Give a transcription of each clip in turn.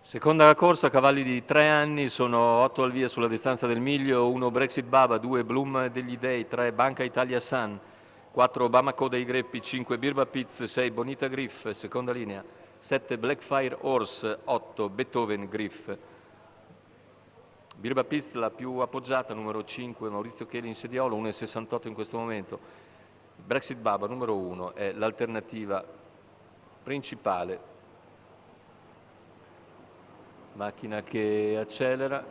Seconda corsa, cavalli di 3 anni, sono 8 al via sulla distanza del miglio, 1 Brexit Baba, 2 Bloom degli Dei, 3 Banca Italia Sun, 4 Bamako dei Greppi, 5 Birba Piz, 6 Bonita Griff, seconda linea, 7 Blackfire Horse, 8 Beethoven Griff. Birba Piz la più appoggiata, numero 5 Maurizio Cheli in sediolo, 1,68 in questo momento. Brexit Baba numero 1 è l'alternativa principale. Macchina che accelera,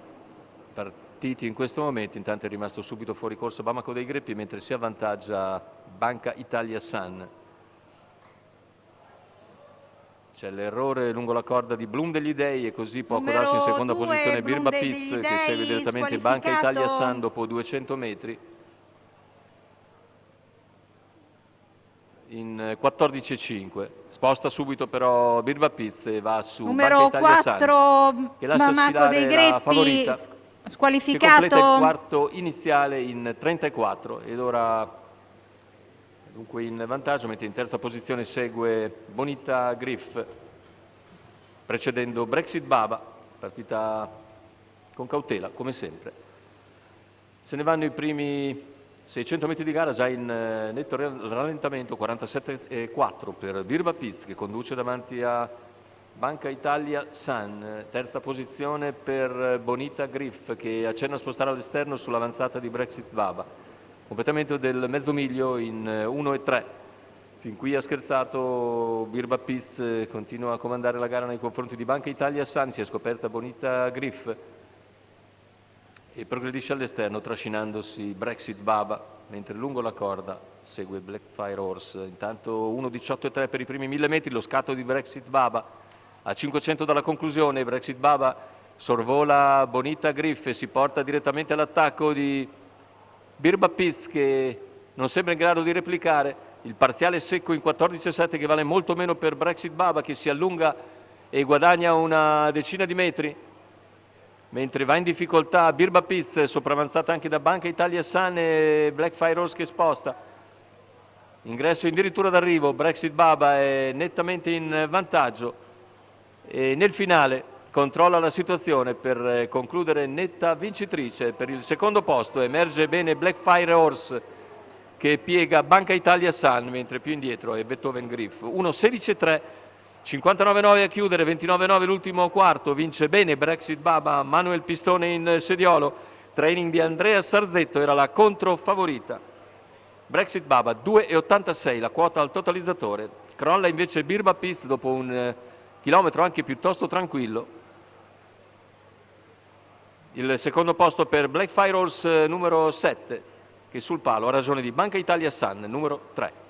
partiti in questo momento, intanto è rimasto subito fuori corso Bamako dei Greppi mentre si avvantaggia Banca Italia Sun. C'è l'errore lungo la corda di Bloom degli Dei e così può accodarsi in seconda posizione Birba Piz che segue direttamente Banca Italia Sun dopo 200 metri. In 14,5. Sposta subito però Birba Piz e va su numero Banca Italia 4 Sun, che lascia Bamako dei sfilare la favorita, Greppi, squalificato. che completa il quarto iniziale in 34 ed ora dunque in vantaggio, mentre in terza posizione segue Bonita Griff, precedendo Brexit Baba, partita con cautela come sempre. Se ne vanno i primi 600 metri di gara già in netto rallentamento, 47,4 per Birba Piz che conduce davanti a Banca Italia Sun, terza posizione per Bonita Griff che accenna a spostare all'esterno sull'avanzata di Brexit Baba. Completamento del mezzo miglio in 1,3. Fin qui ha scherzato Birba Piz, continua a comandare la gara nei confronti di Banca Italia Sun, si è scoperta Bonita Griff e progredisce all'esterno trascinandosi Brexit Baba, mentre lungo la corda segue Blackfire Horse. Intanto 1,18,3 per i primi 1000 metri, lo scatto di Brexit Baba. A 500 dalla conclusione Brexit Baba sorvola Bonita Griff e si porta direttamente all'attacco di Birba Piz che non sembra in grado di replicare. Il parziale secco in 14,7 che vale molto meno per Brexit Baba che si allunga e guadagna una decina di metri. Mentre va in difficoltà Birba Piz, sopravanzata anche da Banca Italia Sun e Blackfire Horse che sposta. Ingresso addirittura d'arrivo, Brexit Baba è nettamente in vantaggio e nel finale controlla la situazione per concludere netta vincitrice. Per il secondo posto emerge bene Blackfire Horse che piega Banca Italia Sun, mentre più indietro è Beethoven Griff. 1,16,3. 59,9 a chiudere, 29,9 l'ultimo quarto, vince bene Brexit Baba, Manuel Pistone in sediolo, training di Andrea Sarzetto, era la controfavorita. Brexit Baba 2,86 la quota al totalizzatore, crolla invece Birba Piz dopo un chilometro anche piuttosto tranquillo. Il secondo posto per Blackfire Horse numero 7 che sul palo ha ragione di Banca Italia Sun numero 3.